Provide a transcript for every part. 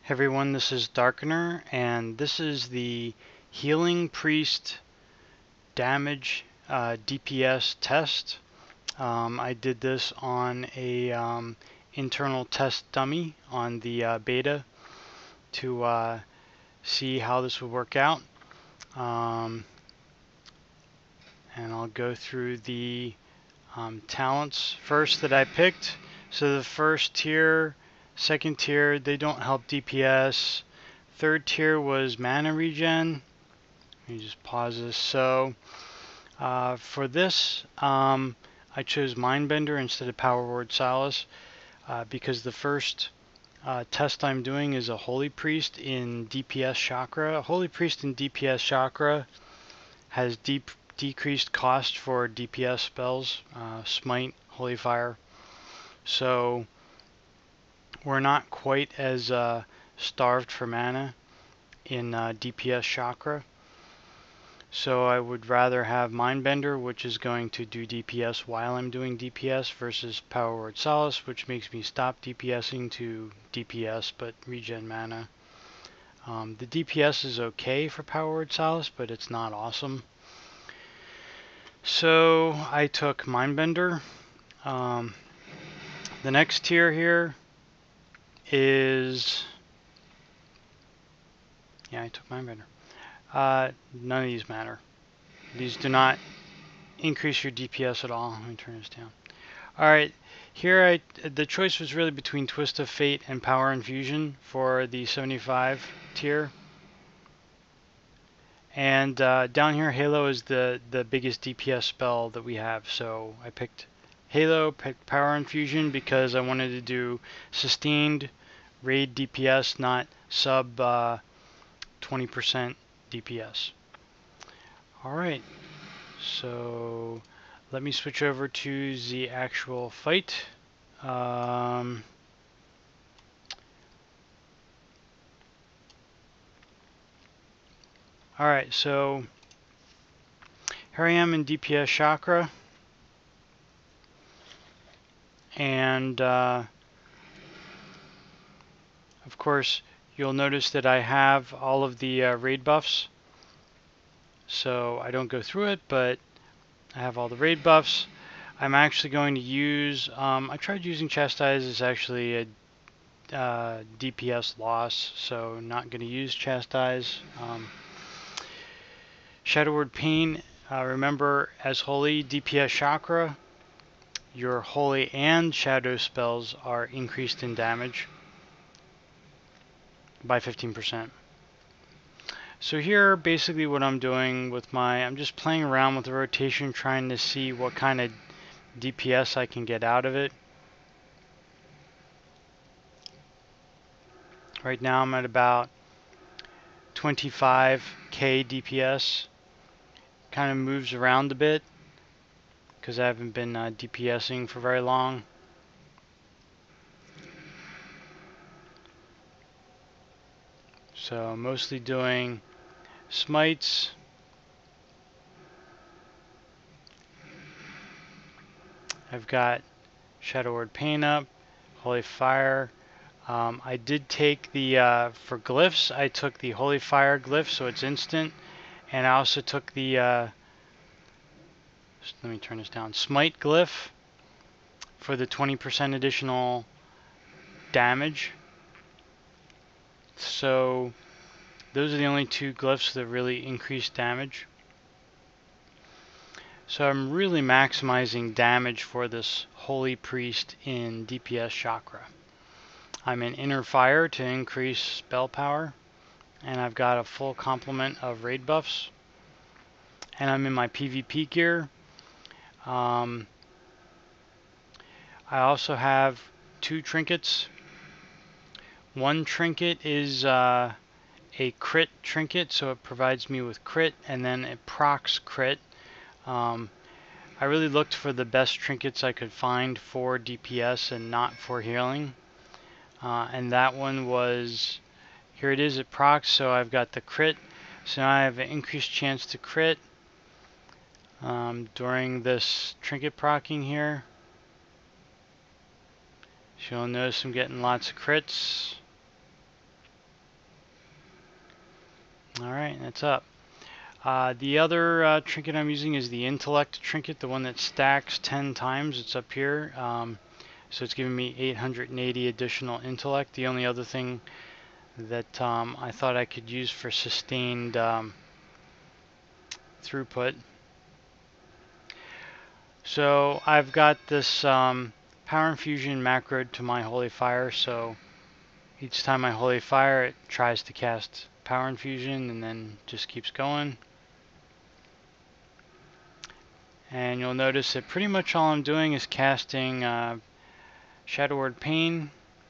Everyone, this is Darkener, and this is the Healing Priest Damage DPS test. I did this on a internal test dummy on the beta to see how this would work out. And I'll go through the talents first that I picked. So the first tier, second tier, they don't help DPS. Third tier was mana regen. Let me just pause this. So for this, I chose Mindbender instead of Power Word Solace because the first test I'm doing is a Holy Priest in DPS Chakra. A Holy Priest in DPS Chakra has decreased cost for DPS spells, Smite, Holy Fire. So we're not quite as starved for mana in DPS Chakra. So I would rather have Mindbender, which is going to do DPS while I'm doing DPS, versus Power Word Solace, which makes me stop DPSing to DPS but regen mana. The DPS is okay for Power Word Solace, but it's not awesome. So I took Mindbender. The next tier here is... Yeah, I took Mindbender. None of these matter. These do not increase your DPS at all. Let me turn this down. Alright, here the choice was really between Twist of Fate and Power Infusion for the 75 tier. And down here, Halo is the biggest DPS spell that we have. So I picked Halo, picked Power Infusion because I wanted to do sustained raid DPS, not sub 20% DPS. Alright, so let me switch over to the actual fight. Alright, so here I am in DPS Chakra. And of course, you'll notice that I have all of the raid buffs. So I don't go through it, but I have all the raid buffs. I'm actually going to use, I tried using Chastise. It's actually a DPS loss, so not going to use Chastise. Shadow Word Pain, remember, as Holy DPS Chakra, your Holy and Shadow spells are increased in damage by 15%. So here, basically what I'm doing with I'm just playing around with the rotation, trying to see what kind of DPS I can get out of it. Right now I'm at about 25k DPS. Kind of moves around a bit because I haven't been DPSing for very long. So I'm mostly doing smites. I've got Shadow Word Pain up, Holy Fire. I did take the, for glyphs, I took the Holy Fire glyph, so it's instant. And I also took the, let me turn this down, Smite glyph for the 20% additional damage. So those are the only two glyphs that really increase damage. So I'm really maximizing damage for this Holy Priest in DPS Chakra. I'm in Inner Fire to increase spell power, and I've got a full complement of raid buffs. And I'm in my PvP gear. I also have 2 trinkets. One trinket is a crit trinket, so it provides me with crit, and then it procs crit. I really looked for the best trinkets I could find for DPS and not for healing. And that one was, here it is, it procs, so I've got the crit. So now I have an increased chance to crit during this trinket proccing here. So you'll notice I'm getting lots of crits. Alright, that's up. The other trinket I'm using is the intellect trinket, the one that stacks 10 times. It's up here. So it's giving me 880 additional intellect. The only other thing that I thought I could use for sustained throughput. So I've got this power infusion macroed to my holy fire, so each time I holy fire it tries to cast power infusion and then just keeps going. And you'll notice that pretty much all I'm doing is casting Shadow Word Pain,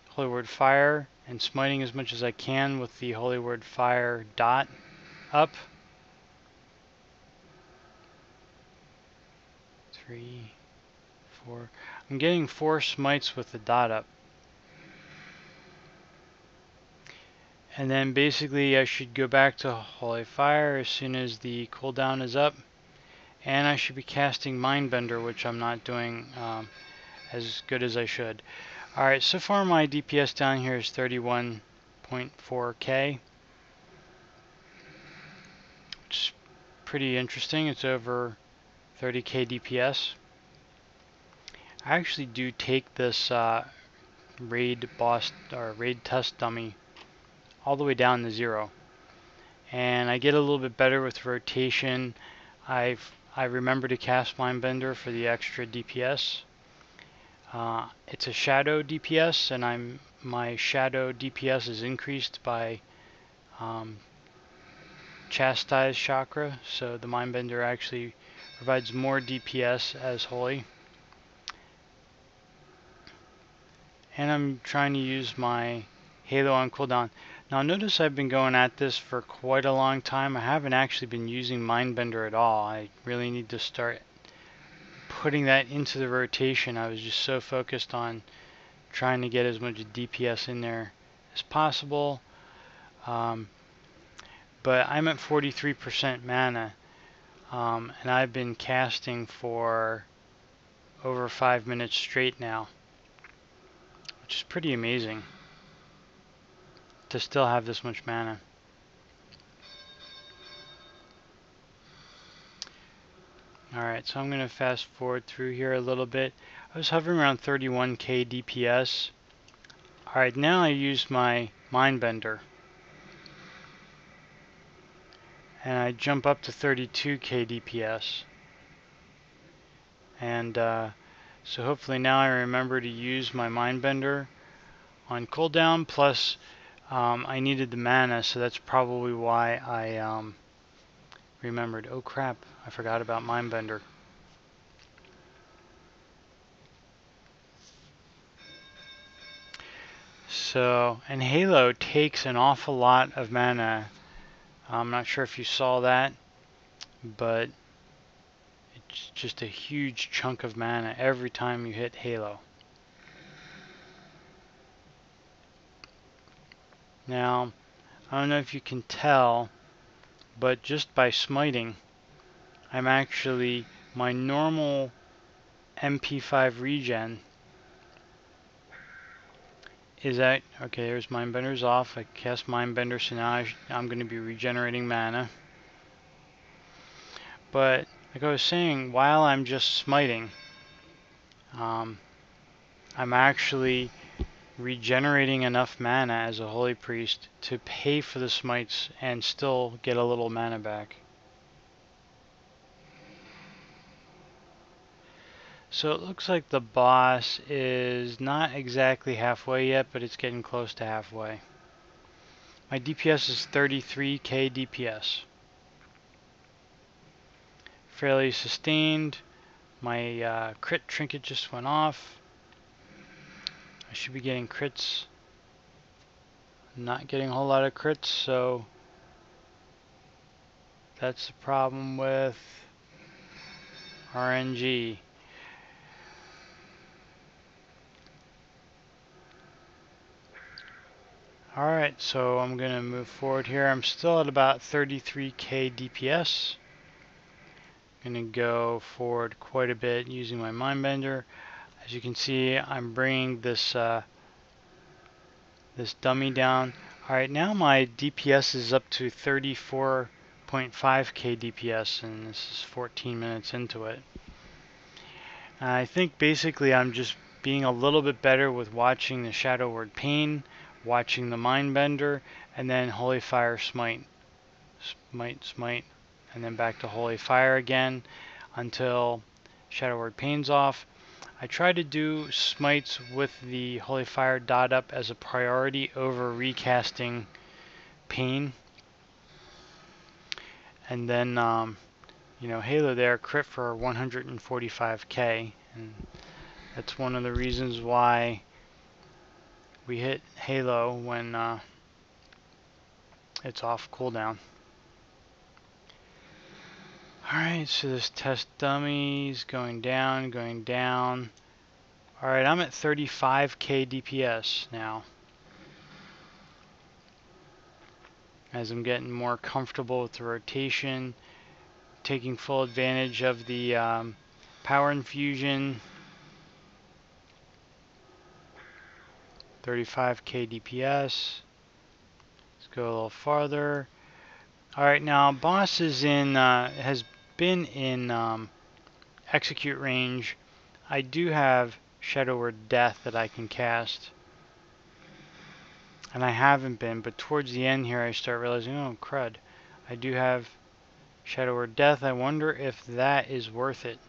Holy Word Fire, and smiting as much as I can with the Holy Word Fire dot up. 3, 4. I'm getting 4 smites with the dot up. And then basically I should go back to Holy Fire as soon as the cooldown is up. And I should be casting Mindbender, which I'm not doing as good as I should. Alright, so far my DPS down here is 31.4k. Which is pretty interesting. It's over 30k DPS. I actually do take this raid boss or raid test dummy all the way down to 0. And I get a little bit better with rotation. I remember to cast Mindbender for the extra DPS. It's a shadow DPS, and my shadow DPS is increased by Chastise Chakra, so the Mindbender actually provides more DPS as holy. And I'm trying to use my Halo on cooldown. Now notice I've been going at this for quite a long time. I haven't actually been using Mindbender at all. I really need to start putting that into the rotation. I was just so focused on trying to get as much DPS in there as possible. But I'm at 43% mana, and I've been casting for over 5 minutes straight now, which is pretty amazing to still have this much mana. Alright, so I'm going to fast forward through here a little bit. I was hovering around 31k DPS. Alright, now I use my Mindbender. And I jump up to 32k DPS. And so hopefully now I remember to use my Mindbender on cooldown. Plus I needed the mana, so that's probably why I remembered. Oh crap, I forgot about Mindbender. So, and Halo takes an awful lot of mana. I'm not sure if you saw that, but it's just a huge chunk of mana every time you hit Halo. Now, I don't know if you can tell, but just by smiting, I'm actually, my normal MP5 regen is at, okay, there's Mindbender's off. I cast Mindbender, so now I'm going to be regenerating mana. But like I was saying, while I'm just smiting, I'm actually regenerating enough mana as a holy priest to pay for the smites and still get a little mana back. So it looks like the boss is not exactly halfway yet, but it's getting close to halfway. My DPS is 33k DPS. Fairly sustained. My crit trinket just went off. I should be getting crits. Not getting a whole lot of crits, so that's the problem with RNG. Alright, so I'm going to move forward here. I'm still at about 33k DPS. I'm going to go forward quite a bit using my Mindbender. As you can see, I'm bringing this this dummy down. Alright, now my DPS is up to 34.5k DPS, and this is 14 minutes into it. I think basically I'm just being a little bit better with watching the Shadow Word Pain, watching the Mindbender, and then Holy Fire Smite. Smite, and then back to Holy Fire again until Shadow Word Pain's off. I try to do smites with the Holy Fire dot up as a priority over recasting Pain. And then, Halo there, crit for 145k. And that's one of the reasons why we hit Halo when it's off cooldown. Alright, so this test dummy's going down, going down. Alright, I'm at 35k DPS now, as I'm getting more comfortable with the rotation, taking full advantage of the power infusion. 35k DPS. Let's go a little farther. Alright, now boss is in, has been in execute range. I do have Shadow Word Death that I can cast. And I haven't been, but towards the end here I start realizing, oh crud, I do have Shadow Word Death. I wonder if that is worth it.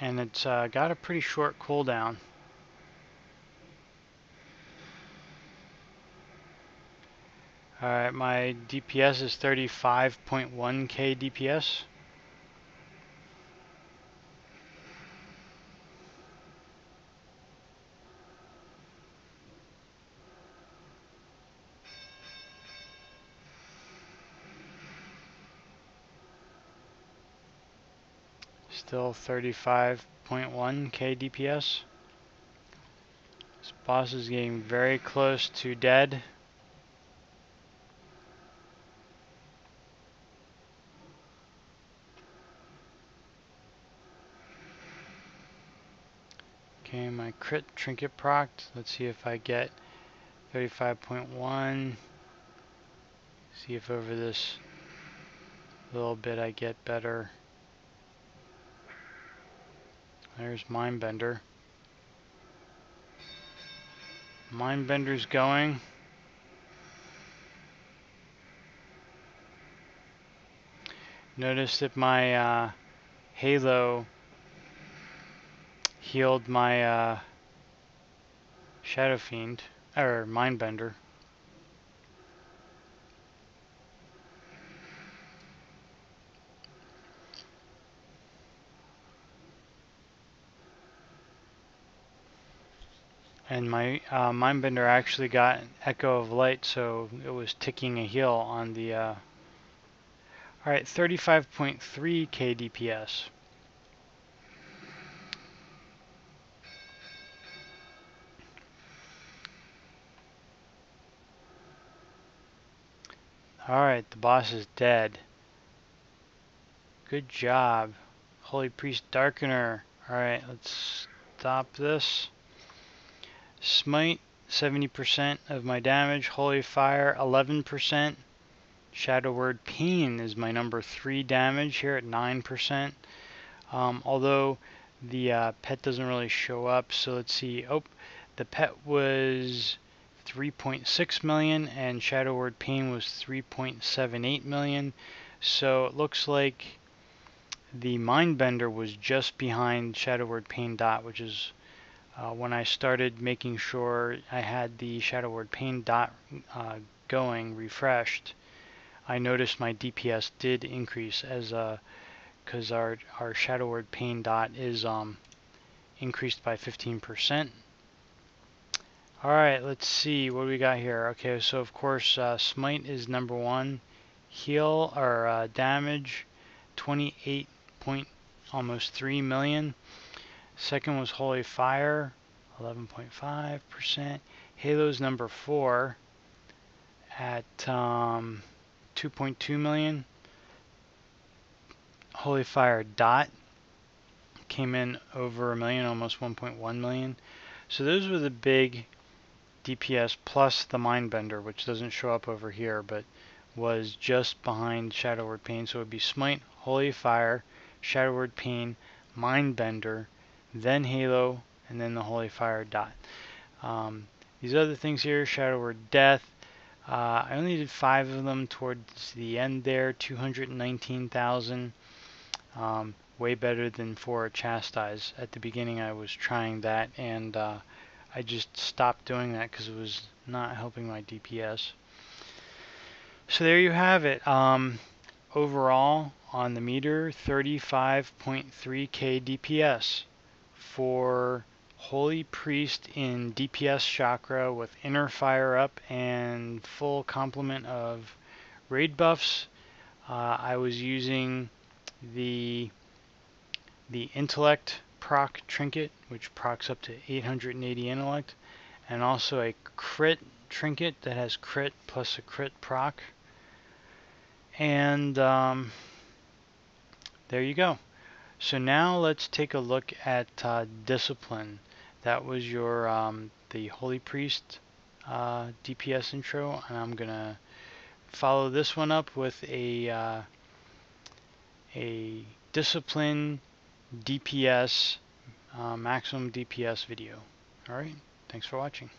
And it's got a pretty short cooldown. Alright, my DPS is 35.1k DPS. Still 35.1k DPS. This boss is getting very close to dead. Okay, my crit trinket procced. Let's see if I get 35.1. See if over this little bit I get better. There's Mindbender. Mindbender's going. Notice that my Halo healed my Shadow Fiend, or Mindbender. And my Mindbender actually got Echo of Light, so it was ticking a heal on the... Alright, 35.3k DPS. Alright, the boss is dead. Good job. Holy Priest Darkener. Alright, let's stop this. Smite, 70% of my damage. Holy Fire, 11%. Shadow Word Pain is my number 3 damage here at 9%. Although the pet doesn't really show up, so let's see. Oh, the pet was 3.6 million and Shadow Word Pain was 3.78 million. So it looks like the Mindbender was just behind Shadow Word Pain dot, which is when I started making sure I had the Shadow Word Pain dot going, refreshed. I noticed my DPS did increase as because our Shadow Word Pain dot is increased by 15%. Alright, let's see what we got here. Okay, so of course Smite is number 1. Heal or damage 28 point almost 3 million. Second was Holy Fire 11.5%. Halo's number 4 at 2.2 million. Holy Fire dot came in over 1 million, almost 1.1 million. So those were the big DPS, plus the Mindbender, which doesn't show up over here, but was just behind Shadow Word Pain. So it would be Smite, Holy Fire, Shadow Word Pain, Mindbender, then Halo, and then the Holy Fire dot. These other things here, Shadow Word Death, I only did 5 of them towards the end there, 219,000. Way better than for Chastise. At the beginning I was trying that, and I just stopped doing that because it was not helping my DPS. So there you have it. Overall on the meter, 35.3k DPS for Holy Priest in DPS Chakra with Inner Fire up and full complement of raid buffs. I was using the Intellect proc trinket, which procs up to 880 intellect, and also a crit trinket that has crit plus a crit proc. And there you go. So now let's take a look at Discipline. That was your the Holy Priest DPS intro, and I'm gonna follow this one up with a Discipline DPS maximum DPS video. Alright, thanks for watching.